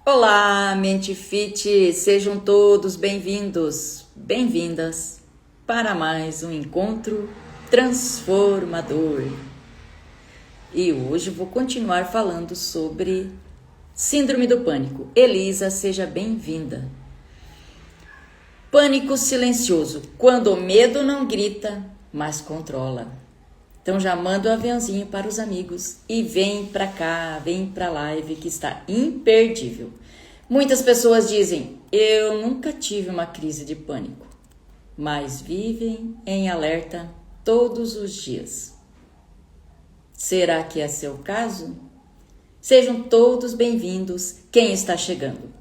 Olá, Mente Fit, sejam todos bem-vindos, bem-vindas para mais um encontro transformador. E hoje vou continuar falando sobre Síndrome do Pânico. Elisa, seja bem-vinda. Pânico silencioso, quando o medo não grita, mas controla. Então já manda o aviãozinho para os amigos e vem para cá, vem para a live que está imperdível. Muitas pessoas dizem, eu nunca tive uma crise de pânico, mas vivem em alerta todos os dias. Será que é seu caso? Sejam todos bem-vindos quem está chegando.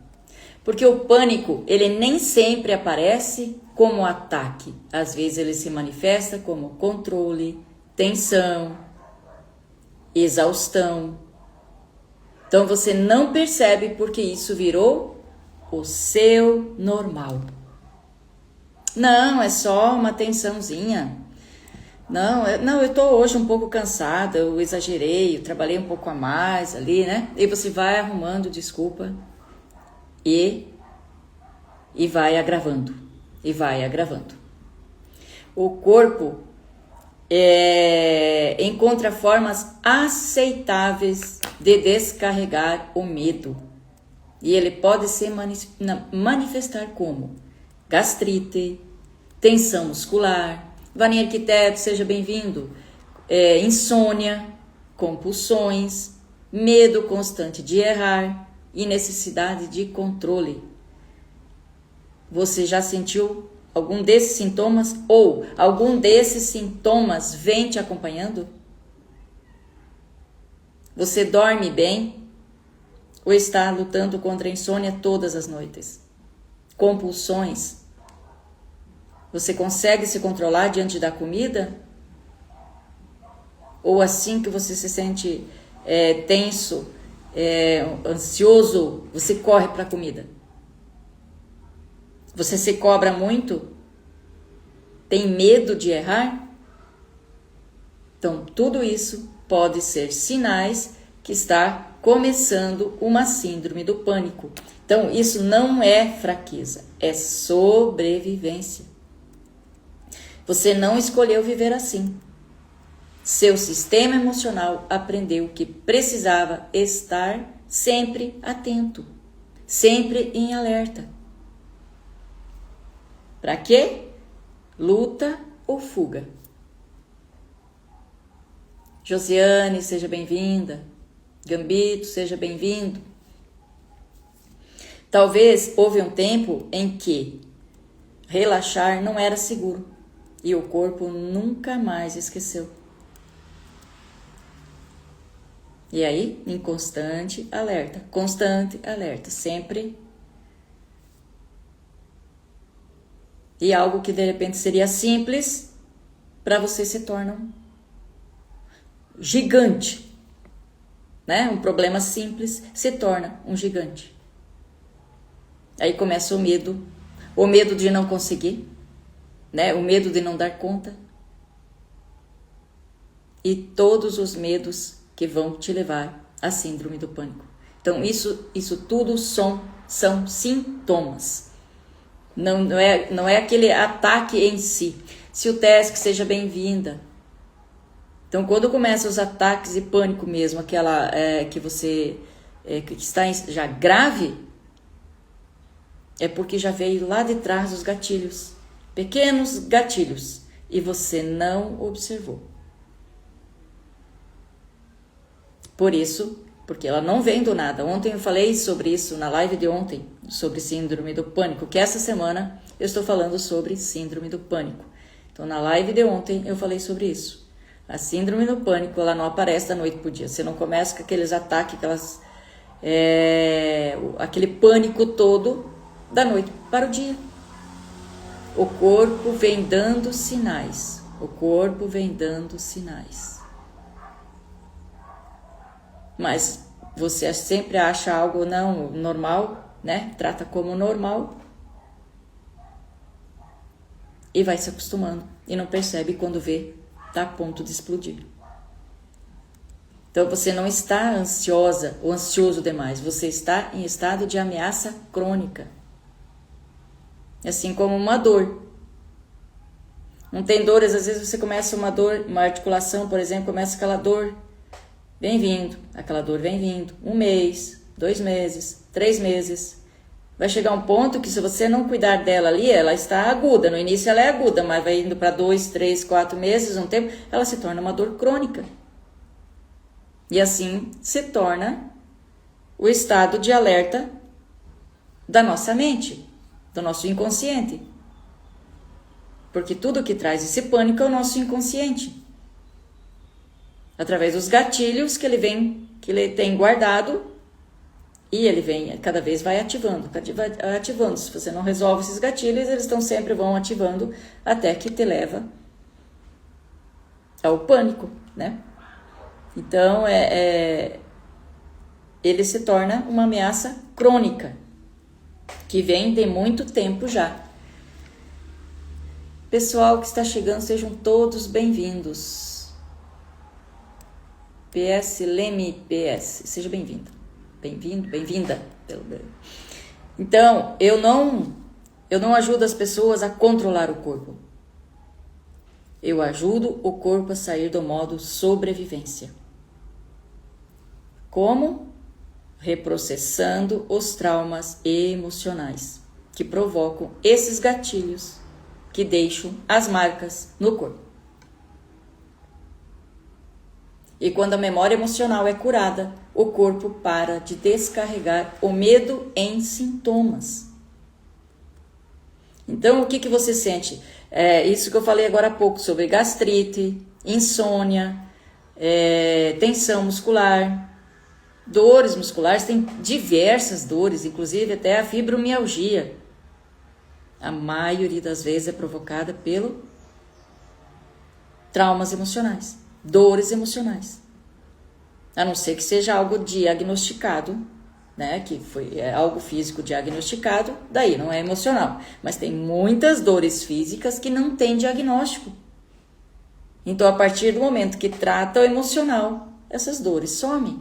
Porque o pânico, ele nem sempre aparece como ataque. Às vezes ele se manifesta como controle, tensão, exaustão. Então você não percebe porque isso virou o seu normal. Não, é só uma tensãozinha. Não, eu tô hoje um pouco cansada, eu exagerei, eu trabalhei um pouco a mais ali, né? E você vai arrumando desculpa e vai agravando, e vai agravando. O corpo encontra formas aceitáveis de descarregar o medo. E ele pode se manifestar como gastrite, tensão muscular, Vani Arquiteto, seja bem-vindo, insônia, compulsões, medo constante de errar e necessidade de controle. Você já sentiu algum desses sintomas ou algum desses sintomas vem te acompanhando? Você dorme bem ou está lutando contra a insônia todas as noites? Compulsões. Você consegue se controlar diante da comida? Ou assim que você se sente tenso, ansioso, você corre para a comida? Você se cobra muito? Tem medo de errar? Então, tudo isso pode ser sinais que está começando uma síndrome do pânico. Então, isso não é fraqueza, é sobrevivência. Você não escolheu viver assim. Seu sistema emocional aprendeu que precisava estar sempre atento, sempre em alerta. Para quê? Luta ou fuga. Josiane, seja bem-vinda. Gambito, seja bem-vindo. Talvez houve um tempo em que relaxar não era seguro e o corpo nunca mais esqueceu. E aí, em constante alerta, sempre. E algo que de repente seria simples, para você se torna gigante, né? Um problema simples se torna um gigante. Aí começa o medo de não conseguir, né? O medo de não dar conta. E todos os medos que vão te levar à síndrome do pânico. Então, isso tudo são sintomas. Não é aquele ataque em si. Se o Tesc, seja bem-vinda. Então, quando começam os ataques de pânico mesmo, aquela que você que está já grave, é porque já veio lá de trás os gatilhos, pequenos gatilhos, e você não observou. Por isso, porque ela não vem do nada. Ontem eu falei sobre isso na live de ontem, sobre síndrome do pânico, que essa semana eu estou falando sobre síndrome do pânico. Então, na live de ontem eu falei sobre isso. A síndrome do pânico, ela não aparece da noite para o dia. Você não começa com aqueles ataques, aquele pânico todo da noite para o dia. O corpo vem dando sinais. O corpo vem dando sinais. Mas você sempre acha algo não normal, né? Trata como normal. E vai se acostumando. E não percebe quando vê, tá a ponto de explodir. Então você não está ansiosa ou ansioso demais, você está em estado de ameaça crônica. Assim como uma dor. Não tem dores, às vezes você começa uma dor, uma articulação, por exemplo, começa aquela dor, vem vindo, aquela dor vem vindo, 1 mês, 2 meses, 3 meses. Vai chegar um ponto que se você não cuidar dela ali, ela está aguda. No início ela é aguda, mas vai indo para 2, 3, 4 meses, um tempo, ela se torna uma dor crônica. E assim se torna o estado de alerta da nossa mente, do nosso inconsciente. Porque tudo que traz esse pânico é o nosso inconsciente. Através dos gatilhos que ele tem guardado, e ele vem, cada vez vai ativando. Se você não resolve esses gatilhos, eles sempre vão ativando até que te leva ao pânico, né? Então, ele se torna uma ameaça crônica, que vem de muito tempo já. Pessoal que está chegando, sejam todos bem-vindos. PS Leme PS, seja bem-vindo. Bem-vindo, bem-vinda. Então, eu não ajudo as pessoas a controlar o corpo. Eu ajudo o corpo a sair do modo sobrevivência. Como? Reprocessando os traumas emocionais que provocam esses gatilhos que deixam as marcas no corpo. E quando a memória emocional é curada, o corpo para de descarregar o medo em sintomas. Então, o que você sente? Isso que eu falei agora há pouco sobre gastrite, insônia, tensão muscular, dores musculares, tem diversas dores, inclusive até a fibromialgia. A maioria das vezes é provocada pelo traumas emocionais, dores emocionais. A não ser que seja algo diagnosticado, né? Que foi algo físico diagnosticado, daí não é emocional. Mas tem muitas dores físicas que não têm diagnóstico. Então, a partir do momento que trata o emocional, essas dores somem.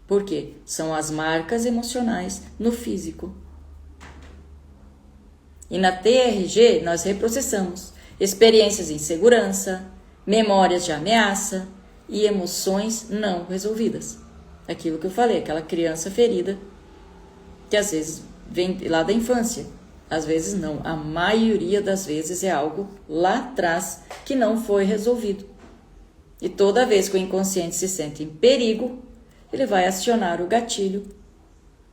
Por quê? São as marcas emocionais no físico. E na TRG, nós reprocessamos experiências de insegurança, memórias de ameaça e emoções não resolvidas. Aquilo que eu falei, aquela criança ferida, que às vezes vem lá da infância. Às vezes não, a maioria das vezes é algo lá atrás que não foi resolvido. E toda vez que o inconsciente se sente em perigo, ele vai acionar o gatilho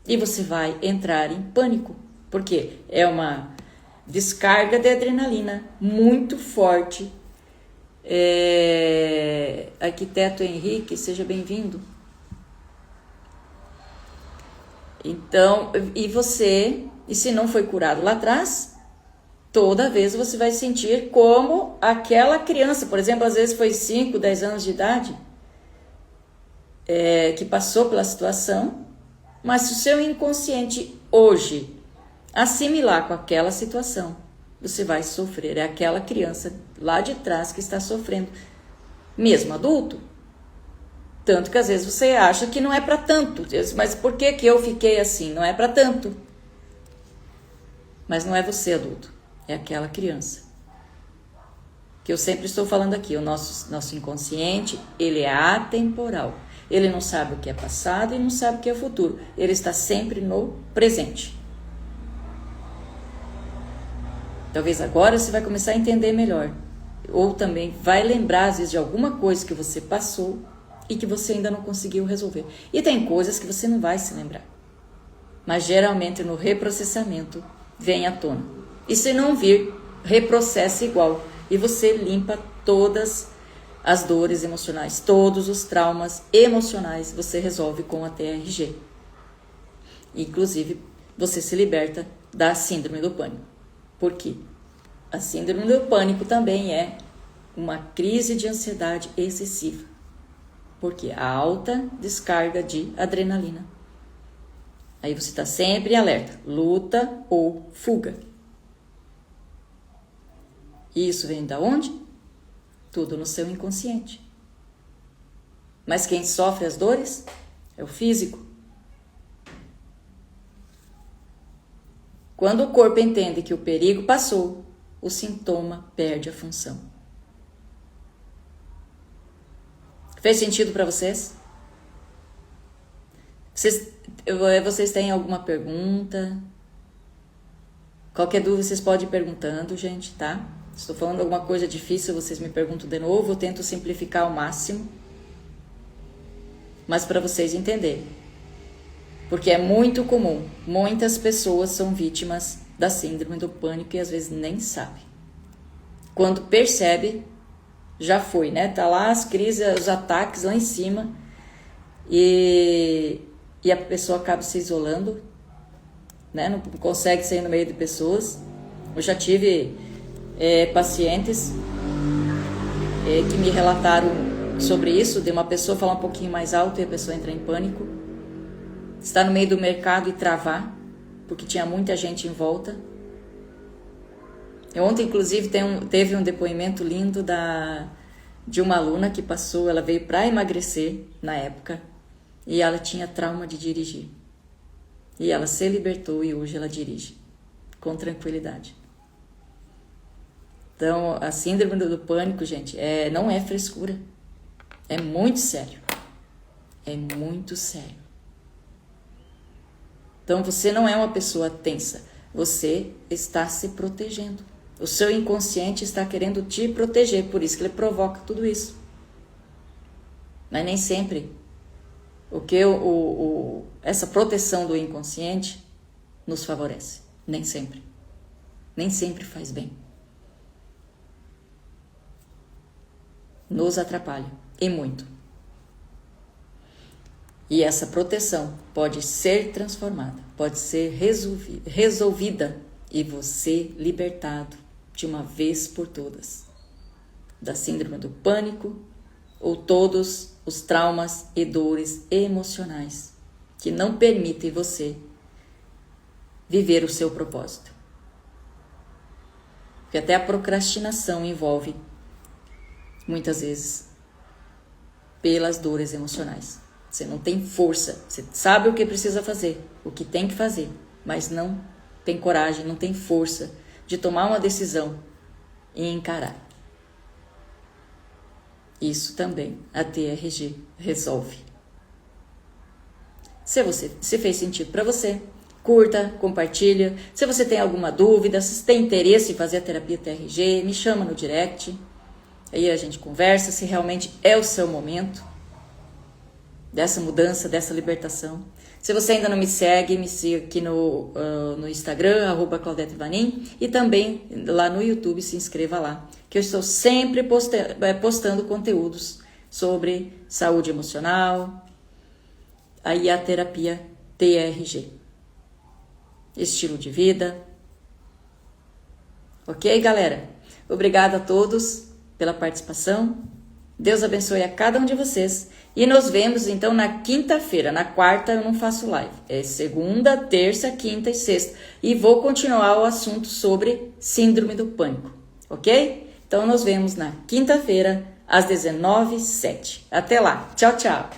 e você vai entrar em pânico. Porque é uma descarga de adrenalina muito forte. Arquiteto Henrique, seja bem-vindo. Então, e se não foi curado lá atrás, toda vez você vai sentir como aquela criança, por exemplo, às vezes foi 5, 10 anos de idade, que passou pela situação, mas se o seu inconsciente hoje assimilar com aquela situação, você vai sofrer. É aquela criança lá de trás que está sofrendo, mesmo adulto. Tanto que às vezes você acha que não é para tanto. Mas por que eu fiquei assim? Não é para tanto. Mas não é você, adulto. É aquela criança. Que eu sempre estou falando aqui. O nosso inconsciente, ele é atemporal. Ele não sabe o que é passado e não sabe o que é futuro. Ele está sempre no presente. Talvez agora você vai começar a entender melhor. Ou também vai lembrar, às vezes, de alguma coisa que você passou e que você ainda não conseguiu resolver. E tem coisas que você não vai se lembrar. Mas geralmente no reprocessamento vem à tona. E se não vir, reprocessa igual. E você limpa todas as dores emocionais, todos os traumas emocionais você resolve com a TRG. Inclusive, você se liberta da síndrome do pânico. Por quê? A síndrome do pânico também é uma crise de ansiedade excessiva. Porque a alta descarga de adrenalina. Aí você está sempre em alerta, luta ou fuga. E isso vem da onde? Tudo no seu inconsciente. Mas quem sofre as dores é o físico. Quando o corpo entende que o perigo passou, o sintoma perde a função. Fez sentido para vocês? Vocês têm alguma pergunta? Qualquer dúvida vocês podem ir perguntando, gente, tá? Se estou falando alguma coisa difícil, vocês me perguntam de novo, eu tento simplificar ao máximo. Mas para vocês entenderem. Porque é muito comum, muitas pessoas são vítimas da síndrome do pânico e às vezes nem sabem. Quando percebe, já foi, né? Tá lá as crises, os ataques lá em cima e a pessoa acaba se isolando, né? Não consegue sair no meio de pessoas. Eu já tive pacientes que me relataram sobre isso, de uma pessoa falar um pouquinho mais alto e a pessoa entrar em pânico, estar no meio do mercado e travar, porque tinha muita gente em volta. Ontem, inclusive, teve um depoimento lindo de uma aluna que passou, ela veio para emagrecer na época, e ela tinha trauma de dirigir. E ela se libertou e hoje ela dirige com tranquilidade. Então, a síndrome do pânico, gente, não é frescura. É muito sério. É muito sério. Então, você não é uma pessoa tensa. Você está se protegendo. O seu inconsciente está querendo te proteger. Por isso que ele provoca tudo isso. Mas nem sempre. Essa proteção do inconsciente nos favorece. Nem sempre. Nem sempre faz bem. Nos atrapalha. E muito. E essa proteção pode ser transformada, pode ser resolvida e você libertado de uma vez por todas da síndrome do pânico ou todos os traumas e dores emocionais que não permitem você viver o seu propósito. Porque até a procrastinação envolve, muitas vezes, pelas dores emocionais. Você não tem força, você sabe o que precisa fazer, o que tem que fazer, mas não tem coragem, não tem força de tomar uma decisão e encarar. Isso também a TRG resolve. Se fez sentido para você, curta, compartilha. Se você tem alguma dúvida, se tem interesse em fazer a terapia TRG, me chama no direct. Aí a gente conversa se realmente é o seu momento dessa mudança, dessa libertação. Se você ainda não me siga aqui no Instagram, @ClaudetteVanin, e também lá no YouTube, se inscreva lá, que eu estou sempre postando conteúdos sobre saúde emocional, aí a terapia TRG, estilo de vida. Ok, galera? Obrigada a todos pela participação. Deus abençoe a cada um de vocês. E nos vemos então na quinta-feira. Na quarta eu não faço live. É segunda, terça, quinta e sexta. E vou continuar o assunto sobre síndrome do pânico. Ok? Então nos vemos na quinta-feira às 19h07. Até lá. Tchau, tchau.